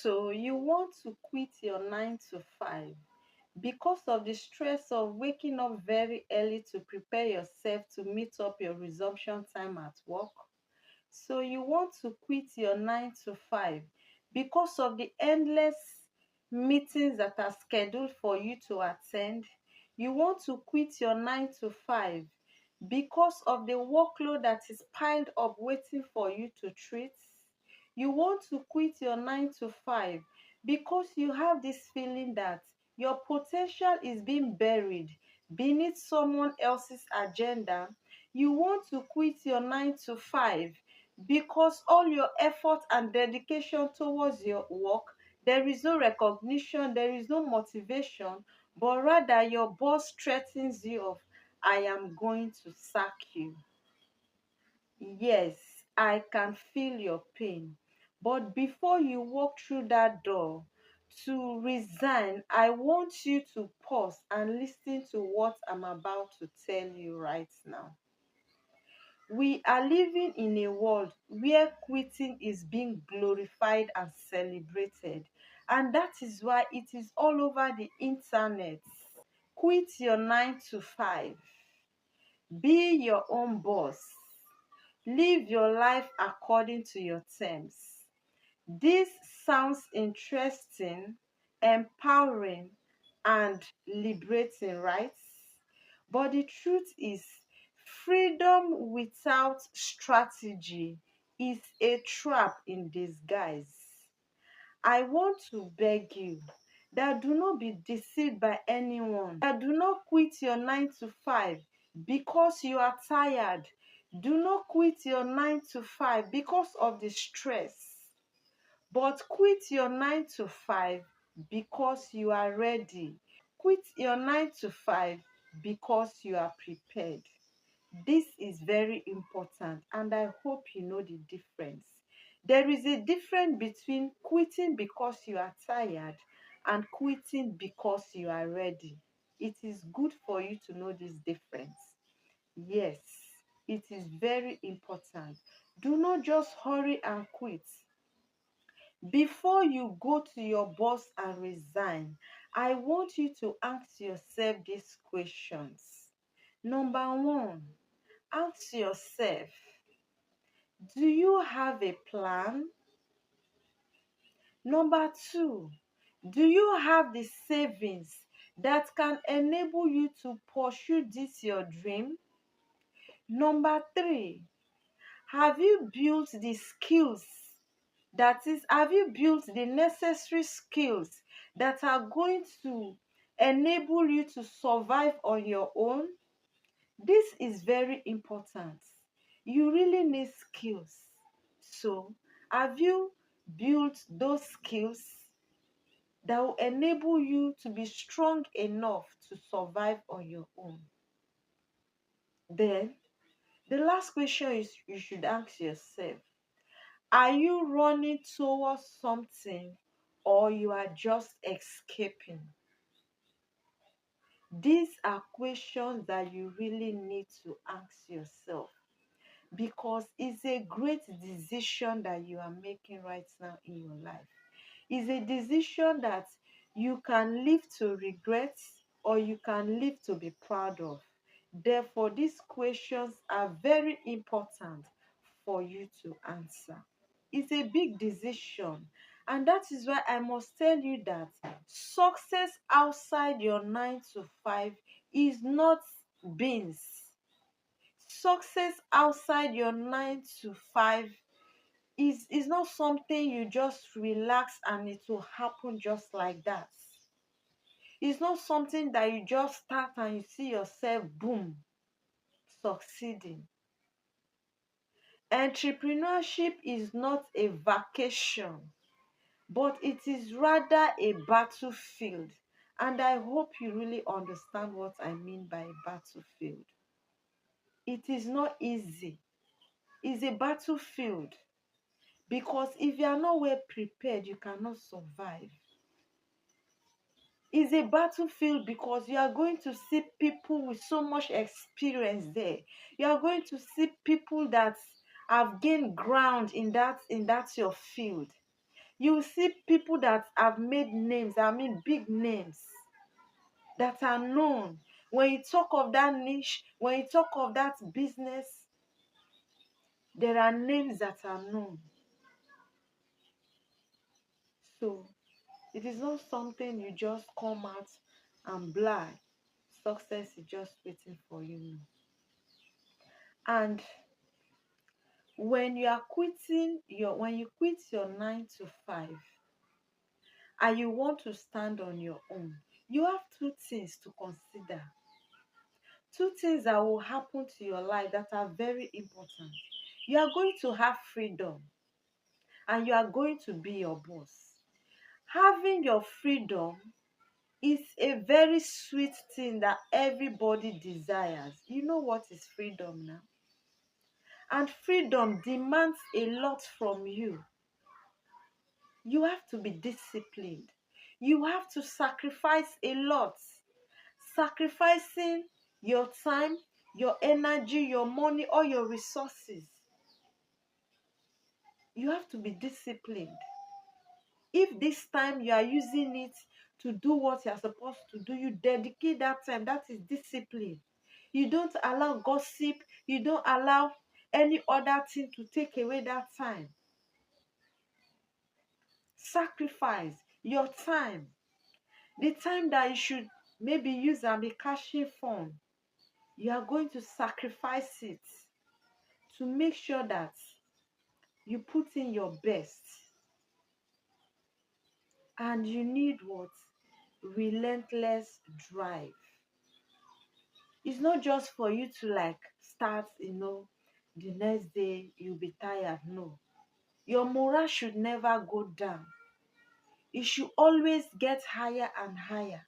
So you want to quit your 9 to 5 because of the stress of waking up very early to prepare yourself to meet up your resumption time at work. So you want to quit your 9 to 5 because of the endless meetings that are scheduled for you to attend. You want to quit your 9 to 5 because of the workload that is piled up waiting for you to treat. You want to quit your 9 to 5 because you have this feeling that your potential is being buried beneath someone else's agenda. You want to quit your 9 to 5 because all your effort and dedication towards your work, there is no recognition, there is no motivation, but rather your boss threatens you of, I am going to sack you. Yes, I can feel your pain. But before you walk through that door to resign, I want you to pause and listen to what I'm about to tell you right now. We are living in a world where quitting is being glorified and celebrated, and that is why it is all over the internet. Quit your 9 to 5. Be your own boss. Live your life according to your terms. This sounds interesting, empowering, and liberating, right? But the truth is, freedom without strategy is a trap in disguise. I want to beg you that do not be deceived by anyone, that do not quit your 9 to 5 because you are tired. Do not quit your 9 to 5 because of the stress, but quit your 9 to 5 because you are ready. Quit your 9 to 5 because you are prepared. This is very important, and I hope you know the difference. There is a difference between quitting because you are tired and quitting because you are ready. It is good for you to know this difference. Yes, it is very important. Do not just hurry and quit. Before you go to your boss and resign, I want you to ask yourself these questions. Number one, ask yourself, do you have a plan? Number two, do you have the savings that can enable you to pursue this your dream? Number three, have you built the skills? That is, have you built the necessary skills that are going to enable you to survive on your own? This is very important. You really need skills. So, have you built those skills that will enable you to be strong enough to survive on your own? Then, the last question is you should ask yourself, are you running towards something or you are just escaping? These are questions that you really need to ask yourself because it's a great decision that you are making right now in your life. It's a decision that you can live to regret or you can live to be proud of. Therefore, these questions are very important for you to answer. It's a big decision, and that is why I must tell you that success outside your 9 to 5 is not beans. Success outside your 9 to 5 is not something you just relax and it will happen just like that. It's not something that you just start and you see yourself, boom, succeeding. Entrepreneurship is not a vacation, but it is rather a battlefield. And I hope you really understand what I mean by a battlefield. It is not easy. It's a battlefield because if you are not well prepared, you cannot survive. It's a battlefield because you are going to see people with so much experience there. You are going to see people that have gained ground in that your field. You will see people that have made names, I mean big names, that are known. When you talk of that niche, when you talk of that business, there are names that are known. So it is not something you just come out and blind. Success is just waiting for you. And when you quit your 9 to 5 and you want to stand on your own, you have two things to consider. Two things that will happen to your life that are very important. You are going to have freedom and you are going to be your boss. Having your freedom is a very sweet thing that everybody desires. You know what is freedom now? And freedom demands a lot from you. You have to be disciplined. You have to sacrifice a lot. Sacrificing your time, your energy, your money, all your resources. You have to be disciplined. If this time you are using it to do what you are supposed to do, you dedicate that time. That is discipline. You don't allow gossip. You don't allow any other thing to take away that time. Sacrifice your time. The time that you should maybe use and be cashing fund, you are going to sacrifice it to make sure that you put in your best. And you need what? Relentless drive. It's not just for you to like start, the next day you'll be tired. No. Your morale should never go down. It should always get higher and higher.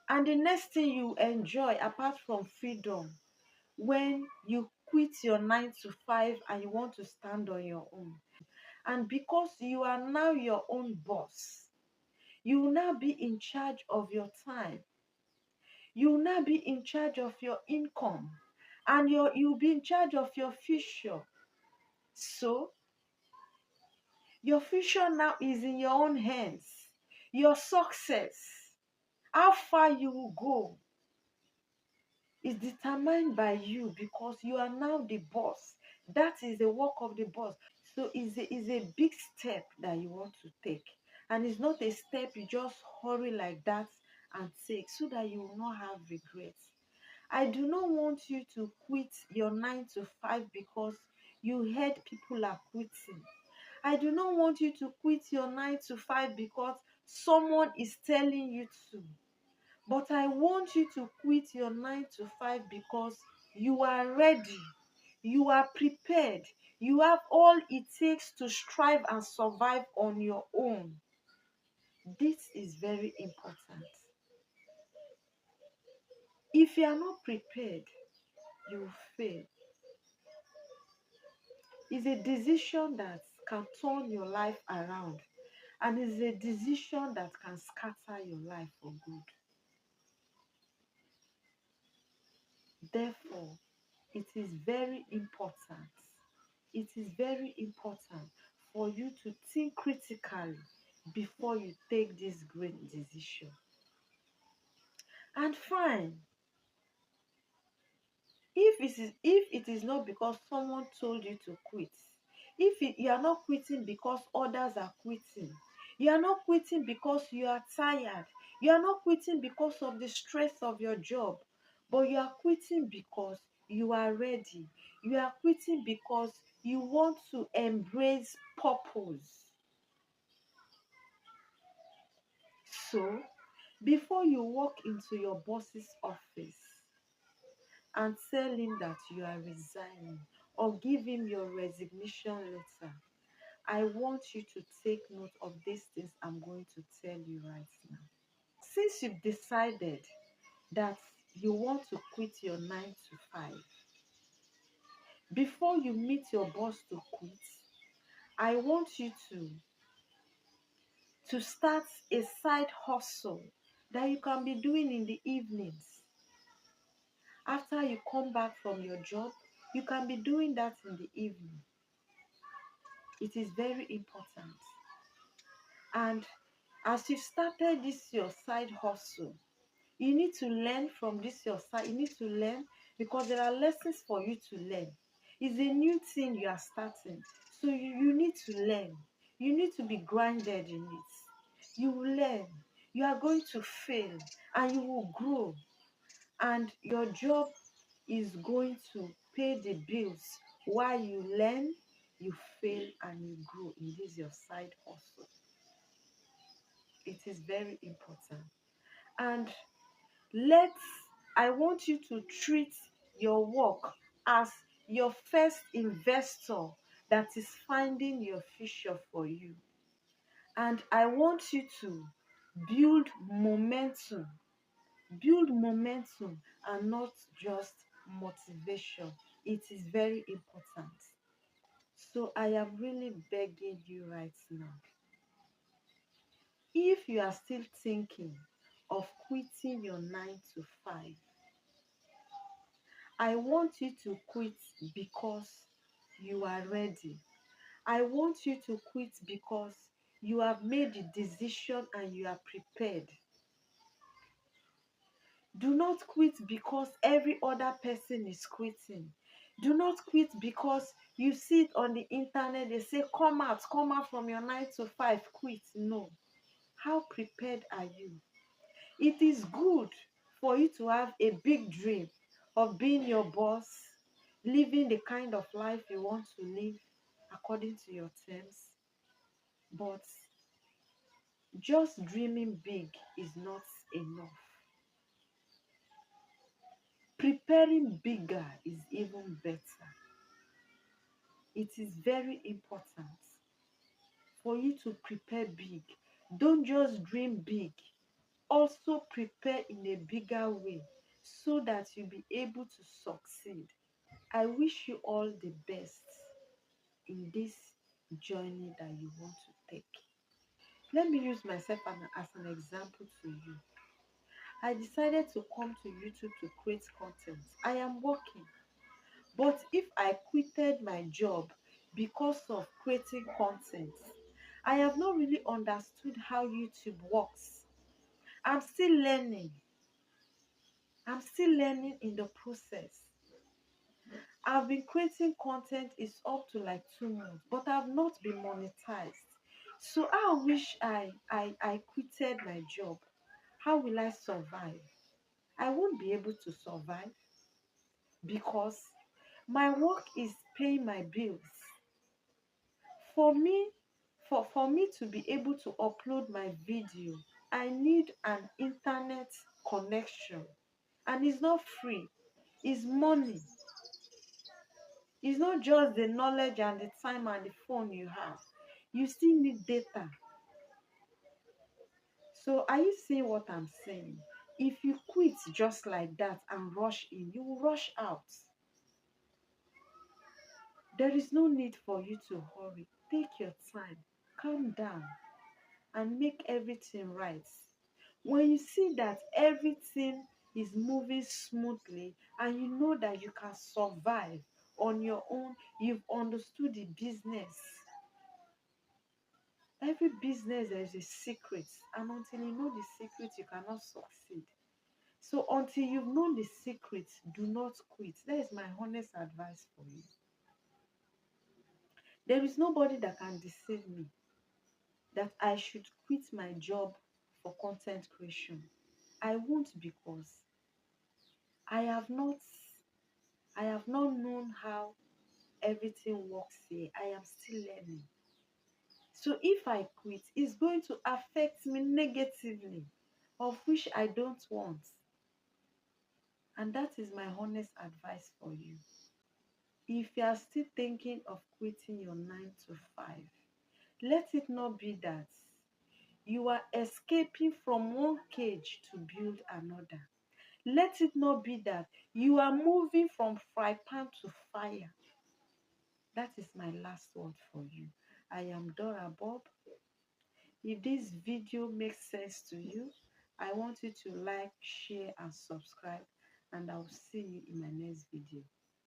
And the next thing you enjoy apart from freedom, when you quit your 9 to 5 and you want to stand on your own. And because you are now your own boss, you will now be in charge of your time. You will now be in charge of your income. And you'll be in charge of your future. So, your future now is in your own hands. Your success, how far you will go, is determined by you because you are now the boss. That is the work of the boss. So it's a big step that you want to take. And it's not a step you just hurry like that and take so that you will not have regrets. I do not want you to quit your 9 to 5 because you heard people are quitting. I do not want you to quit your 9 to 5 because someone is telling you to. But I want you to quit your 9 to 5 because you are ready. You are prepared. You have all it takes to strive and survive on your own. This is very important. If you are not prepared, you will fail. It's a decision that can turn your life around, and it's a decision that can scatter your life for good. Therefore, it is very important. It is very important for you to think critically before you take this great decision. And fine, if it is not because someone told you to quit, you are not quitting because others are quitting, you are not quitting because you are tired, you are not quitting because of the stress of your job, but you are quitting because you are ready. You are quitting because you want to embrace purpose. So before you walk into your boss's office and tell him that you are resigning or give him your resignation letter, I want you to take note of these things I'm going to tell you right now. Since you've decided that you want to quit your 9 to 5, before you meet your boss to quit, I want you to start a side hustle that you can be doing in the evenings. After you come back from your job, you can be doing that in the evening. It is very important. And as you started this your side hustle, you need to learn from this your side. You need to learn because there are lessons for you to learn. It's a new thing you are starting. So you need to learn. You need to be grounded in it. You will learn. You are going to fail and you will grow. And your job is going to pay the bills while you learn, you fail, and you grow in this your side hustle. It is very important. And let's I want you to treat your work as your first investor that is finding your future for you. And I want you to build momentum. Build momentum and not just motivation. It is very important. So I am really begging you right now. If you are still thinking of quitting your 9 to 5, I want you to quit because you are ready. I want you to quit because you have made the decision and you are prepared. Do not quit because every other person is quitting. Do not quit because you see it on the internet. They say, come out from your 9 to 5, quit. No. How prepared are you? It is good for you to have a big dream of being your boss, living the kind of life you want to live according to your terms. But just dreaming big is not enough. Preparing bigger is even better. It is very important for you to prepare big. Don't just dream big. Also prepare in a bigger way so that you'll be able to succeed. I wish you all the best in this journey that you want to take. Let me use myself as an example to you. I decided to come to YouTube to create content. I am working. But if I quitted my job because of creating content, I have not really understood how YouTube works. I'm still learning. I'm still learning in the process. I've been creating content is up to like 2 months, but I've not been monetized. So I wish I quitted my job. How will I survive? I won't be able to survive because my work is paying my bills. For me, for me to be able to upload my video, I need an internet connection. And it's not free, it's money. It's not just the knowledge and the time and the phone you have. You still need data. So are you seeing what I'm saying? If you quit just like that and rush in, you will rush out. There is no need for you to hurry. Take your time, calm down, and make everything right. When you see that everything is moving smoothly and you know that you can survive on your own, you've understood the business. Every business there is a secret, and until you know the secret, you cannot succeed. So until you've known the secret, do not quit. That is my honest advice for you. There is nobody that can deceive me that I should quit my job for content creation. I won't because I have not I have not known how everything works here. I am still learning. So if I quit, it's going to affect me negatively, of which I don't want. And that is my honest advice for you. If you are still thinking of quitting your 9 to 5, let it not be that you are escaping from one cage to build another. Let it not be that you are moving from fry pan to fire. That is my last word for you. I am Dora Bob. If this video makes sense to you, I want you to like, share, and subscribe. And I'll see you in my next video.